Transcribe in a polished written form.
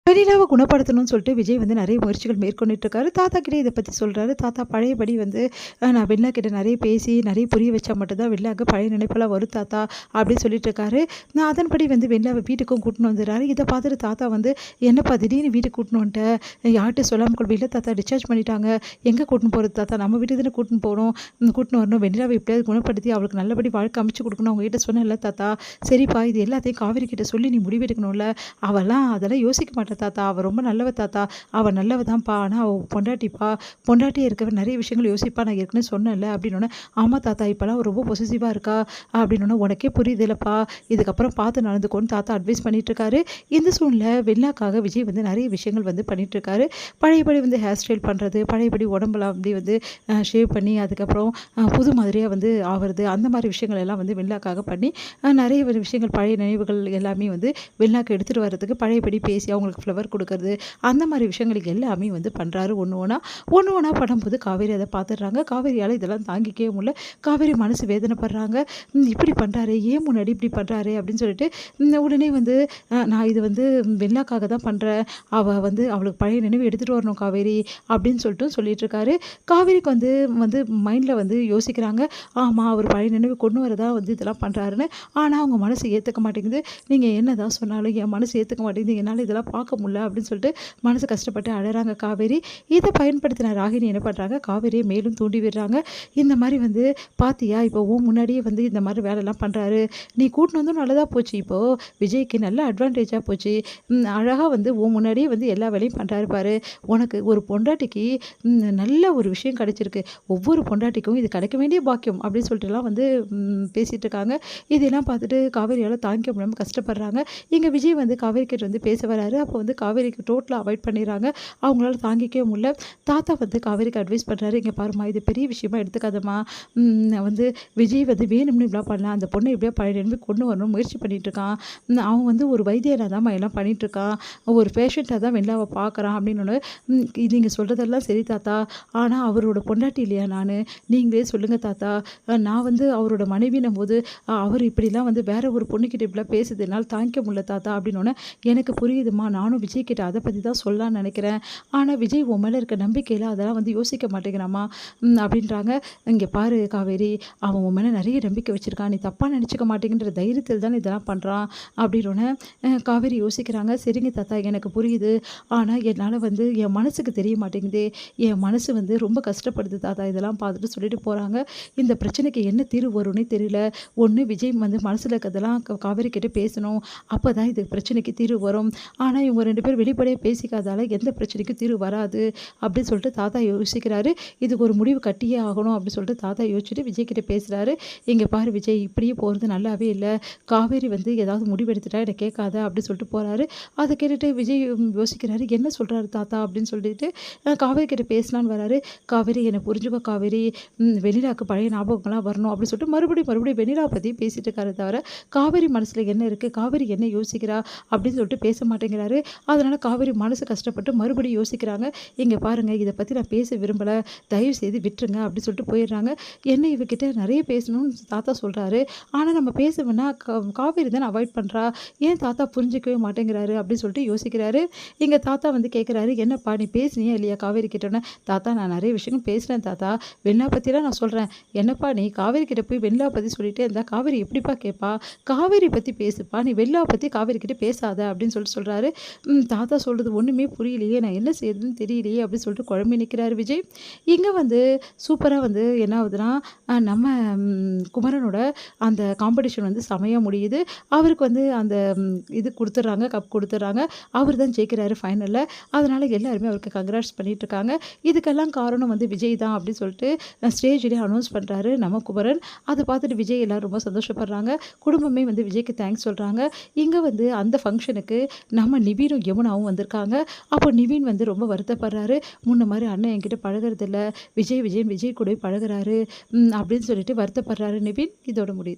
வெண்ணிலாவ குணப்படுத்தணும்னு சொல்லிட்டு விஜய் வந்து நெறைய முயற்சிகள் மேற்கொண்டுட்டு இருக்காரு. தாத்தா கிட்ட இத பத்தி சொல்றாரு. தாத்தா பழையபடி வந்து நான் வெண்ணிலா கிட்ட நெறைய பேசி, நெறைய புரிய வச்சா மட்டும் தான் வெண்ணிலாவுக்கு பழைய நினைப்பெல்லாம் வரும் தாத்தா அப்படின்னு சொல்லிட்டு இருக்காரு. நான் அதன்படி வந்து வெண்ணிலாவ வீட்டுக்கும் கூட்டின்னு வந்துடுறாரு. இத பார்த்துட்டு தாத்தா வந்து என்னப்பா திடீர்னு வீட்டுக்கு கூட்டின்னு வந்துட்ட? யார்ட்டயும் சொல்லாம கொண்டு இல்ல தாத்தா டிஸ்சார்ஜ் பண்ணிட்டாங்க. எங்க கூட்டின்னு போறது தாத்தா? நம்ம வீட்டுக்கு தானே கூட்டின்னு போணும். கூட்டின்னு வரணும். வெண்ணிலாவ எப்படியாவது குணப்படுத்தி அவளுக்கு நல்லபடி வாழ்க்கை அமைச்சு குடுக்கணும். அவங்க கிட்ட சொன்னேன்ல தாத்தா. சரிப்பா இது எல்லாத்தையும் காவேரி கிட்ட சொல்லி நீ முடிவெடுக்கணும்ல. அவலாம் அதெல்லாம் யோசிக்க மாட்டா தாத்தா. அவ ரொம்ப நல்லவ தாத்தா. அவ நல்லவ தான்ப்பா. ஆனா அவ பொண்டாட்டிப்பா. பொண்டாட்டியா இருக்கவ நெறைய விஷயங்கள் யோசிப்பா. நான் ஏற்கனவே சொன்னேன்ல அப்டின்னோனே, ஆமா தாத்தா இப்பலாம் ரொம்ப பொசசிவா இருக்கா அப்டின்னோனே, உனக்கே புரியுதுல்லப்பா. இதுக்கப்புறம் பார்த்து நடந்துக்கோன்னு தாத்தா அட்வைஸ் பண்ணிட்டு இருக்காரு. இந்த சூழ்நிலை வெண்ணிலாக்காக விஜய் வந்து நெறைய விஷயங்கள் வந்து பண்ணிட்டு இருக்காரு. பழையபடி வந்து ஹேர் ஸ்டைல் பண்றது, பழையபடி உடம்பெல்லாம் அப்டி வந்து ஷேவ் பண்ணி அதுக்கப்புறம் புது மாதிரியா வந்து ஆவறது, அந்த மாரி விஷயங்கள் எல்லாம் வந்து வெண்ணிலாக்காக பண்ணி நெறைய ஒரு விஷயங்கள் பழைய நினைவுகள் எல்லாமே வந்து வெண்ணிலாக்கு எடுத்துட்டு வரதுக்கு பழையபடி பேசி அவங்களுக்கு ஃப்ளவர் குடுக்கறது, அந்த மாரி விஷயங்களுக்கு எல்லாமே வந்து பண்றாரு ஒண்ணு ஒண்ணா. ஒண்ணு ஒண்ணா பண்ணும்போது காவேரி அத பார்த்துடுறாங்க. காவேரியால இதெல்லாம் தாங்கிக்கவே முடியல. காவேரி மனசு வேதனைப்படுறாங்க. இப்படி பண்றாரே! ஏன் முன்னாடி இப்படி பண்றாரே! அப்படின்னு சொல்லிட்டு உடனே வந்து நான் இது வந்து வெண்ணிலாக்காக தான் பண்றேன். அவ வந்து அவளுக்கு பழைய நினைவு எடுத்துட்டு வரணும் காவேரி அப்படின்னு சொல்லிட்டு இருக்காரு. காவேரிக்கு வந்து வந்து மைண்ட்ல வந்து யோசிக்கிறாங்க. ஆமா அவர் பழைய நினைவு கொண்டு வரதா வந்து இதெல்லாம் பண்றாருன்னு. ஆனா அவங்க மனசு ஏத்துக்க மாட்டேங்குது. நீங்க என்னதான் சொன்னாலும் என் மனசு ஏத்துக்க மாட்டேங்குது. என்னால இதெல்லாம் பார்க்க முடியல அப்படின்னு சொல்லிட்டு மனசு கஷ்டப்பட்டு அழறாங்க காவேரி. இத பயன்படுத்தின ராகினி என்ன பண்றாங்க, காவேரியை மேலும் தூண்டி விடுறாங்க. இந்த மாரி வந்து பாத்தியா, இப்போ உன் முன்னாடியே வந்து இந்த மாரி வேலைலாம் பண்றாரு. நீ கூட்டின்னு வந்தும் நல்லதா போச்சு. இப்போ விஜய்க்கு நல்ல அட்வான்டேஜா போச்சு. அழகா வந்து உன் முன்னாடியே வந்து எல்லா வேலையும் பண்றாரு பாரு. உனக்கு ஒரு பொண்டாட்டிக்கு நல்ல ஒரு விஷயம் கிடைச்சிருக்கு. ஒவ்வொரு பொண்டாட்டிக்கும் இது கிடைக்க வேண்டிய பாக்கியம் அப்படின்னு சொல்லிட்டுலாம் வந்து பேசிட்டு இருக்காங்க. இதெல்லாம் பார்த்துட்டு காவேரியால தாங்கிக்க முடியாம கஷ்டப்படுறாங்க. எங்க விஜய் வந்து காவேரி கிட்ட வந்து பேச வராரு. அப்போ வந்து காவேரிக்கு டோட்டலா அவாய்ட் பண்ணிடுறாங்க. அவங்களால தாங்கிக்கவே முடியல. தாத்தா வந்து காவேரிக்கு அட்வைஸ் பண்றாரு. "இங்க பாரும்மா இது பெரிய விஷயமா எடுத்துக்காதம்மா. வந்து விஜய் வந்து வேணும்னு இப்படிலாம் பண்ணலாம். அந்த பொண்ண எப்படியோ பழைய நினைவுக்கு கொண்டு வரணும்னு முயற்சி பண்ணிட்டு இருக்கான். அவன் வந்து ஒரு வைத்தியரா தான்ம்மா எல்லாம் பண்ணிட்டு இருக்கான். ஒரு பேஷண்ட்டா தான் வெண்ணிலாவ பார்க்குறான்" அப்படின்னோனே, நீங்க சொல்றதெல்லாம் சரி தாத்தா. ஆனா அவரோட பொண்டாட்டி இல்லையா நானு? நீங்களே சொல்லுங்க தாத்தா. நான் வந்து அவரோட மனைவின்னும்போது, அவரு இப்படிலாம் வந்து வேற ஒரு பொண்ணுகிட்ட இப்படிலாம் பேசுது என்னால தாங்கிக்க முடியல தாத்தா அப்படின்னோனே, எனக்கு புரியுதும்மா. நானும் விஜய் கிட்ட அத பத்தி தான் சொல்லலாம்னு நெனைக்கிறேன். ஆனா விஜய் உன் மேல இருக்க நம்பிக்கையில அதெல்லாம் வந்து யோசிக்க மாட்டேங்கிறான்ம்மா அப்படின்றாங்க. இங்க பாரு காவேரி, அவன் உன் மேல நெறைய நம்பிக்கை வச்சிருக்கான். நீ தப்பா நெனச்சுக்க மாட்டேங்கிற தைரியத்தில் தானே இதெல்லாம் பண்றான் அப்படின்னோனே, காவேரி யோசிக்கிறாங்க. சரிங்க தாத்தா எனக்கு புரியுது. ஆனா என்னால வந்து என் மனசுக்கு தெரிய மாட்டேங்குதே. என் மனசு வந்து ரொம்ப கஷ்டப்படுது தாத்தா இதெல்லாம் பார்த்துட்டு சொல்லிட்டு போறாங்க. இந்த பிரச்சனைக்கு என்ன தீர்வு வரும்னே தெரியல. ஒண்ணு விஜய் வந்து மனசுல இருக்கிறதெல்லாம் காவேரி கிட்ட பேசணும். அப்பதான் இது பிரச்சனைக்கு தீர்வு வரும். ஆனா இவங்க 2 பேரும் வெளிப்படையா பேசிக்காததால எந்த பிரச்சனைக்கும் தீர்வு வராது அப்படின்னு சொல்லிட்டு தாத்தா யோசிக்கிறாரு. இதுக்கு ஒரு முடிவு கட்டியே ஆகணும் அப்படின்னு சொல்லிட்டு தாத்தா யோசிச்சுட்டு விஜய் கிட்ட பேசுறாரு. இங்க பாரு விஜய் இப்படியே போறது நல்லாவே இல்ல. காவேரி வந்து ஏதாவது முடிவு எடுத்துட்டா என்ன கேட்காத அப்படின்னு சொல்லிட்டு போறாரு. அத கேட்டுட்டு விஜய் யோசிக்கிறாரு. என்ன சொல்றாரு தாத்தா அப்படின்னு சொல்லிட்டு காவேரி கிட்ட பேசலான்னு வராரு. காவேரி என்ன புரிஞ்சுக்கோ காவேரி. வெண்ணிலாக்கு பழைய ஞாபகங்கள்லாம் வரணும் அப்படின்னு சொல்லிட்டு மறுபடியும் வெண்ணிலா பத்தி பேசிட்டு இருக்காரு தவிர, காவேரி மனசுல என்ன இருக்கு? காவேரி என்ன யோசிக்கிறா? அப்படின்னு சொல்லிட்டு பேச மாட்டேங்கிறாரு. அதனால காவேரி மனசு கஷ்டப்பட்டு மறுபடியும் யோசிக்கிறாங்க. இங்க பாருங்க இத பத்தி நான் பேச விரும்பல. தயவு செய்து விட்டுருங்க அப்படின்னு சொல்லிட்டு போயிடுறாங்க. என்ன இவகிட்ட நெறைய பேசணும்னு தாத்தா சொல்றாரு. ஆனா நம்ம பேச காவேரி தானே அவாய்ட் பண்றா. ஏன் தாத்தா புரிஞ்சுக்கவே மாட்டேங்கிறாரு அப்படின்னு சொல்லிட்டு யோசிக்கிறாரு. எங்க தாத்தா வந்து கேட்குறாரு, "என்னப்பா நீ பேசினியா இல்லையா காவேரி கிட்டன்னு?" "தாத்தா நான் நெறைய விஷயங்கள் பேசினேன் தாத்தா. வெண்ணிலா பத்திலாம் நான் சொல்றேன். என்னப்பா நீ காவேரி கிட்ட போய் வெண்ணிலா பத்தி சொல்லிட்டே இருந்தா காவேரி எப்படிப்பா கேட்பா? காவேரி பத்தி பேசுப்பா. நீ வெண்ணிலாவ பத்தி காவேரி கிட்ட பேசாத" அப்படின்னு சொல்றாரு. தாத்தா சொல்றது ஒண்ணுமே புரியலையே. நான் என்ன செய்றதுன்னு தெரியலையே அப்படின்னு சொல்லிட்டு குழம்பி நிக்கிறாரு விஜய். இங்க வந்து சூப்பரா வந்து என்ன ஆகுதுன்னா, நம்ம குமரனோட அந்த காம்படிஷன் வந்து செமையா முடியுது. அவருக்கு வந்து அந்த இது குடுத்துடுறாங்க, கப் குடுத்துடுறாங்க. அவர் தான் ஜெயிக்கிறாரு ஃபைனல்ல. அதனால எல்லாருமே அவருக்கு கங்ராட்ஸ் பண்ணிட்டு இருக்காங்க. இதுக்கெல்லாம் காரணம் வந்து விஜய் தான் அப்படின்னு சொல்லிட்டு ஸ்டேஜ்லயே அனௌன்ஸ் பண்றாரு நம்ம குமரன். அத பார்த்துட்டு விஜய் எல்லாரும் ரொம்ப சந்தோஷப்படுறாங்க. குடும்பமே வந்து விஜய்க்கு தேங்க்ஸ் சொல்றாங்க. இங்க வந்து அந்த ஃபங்ஷனுக்கு நம்ம நிவினும், யமுனாவும் வந்திருக்காங்க. அப்போ நிவின் வந்து ரொம்ப வருத்தப்படுறாரு. முன்ன மாரி அண்ணன் என்கிட்ட பழகுறதில்ல. விஜய் கூடவே பழகுறாரு. அப்படின்னு சொல்லிட்டு வருத்தப்படுறாரு நிவின். இதோட முடியுது.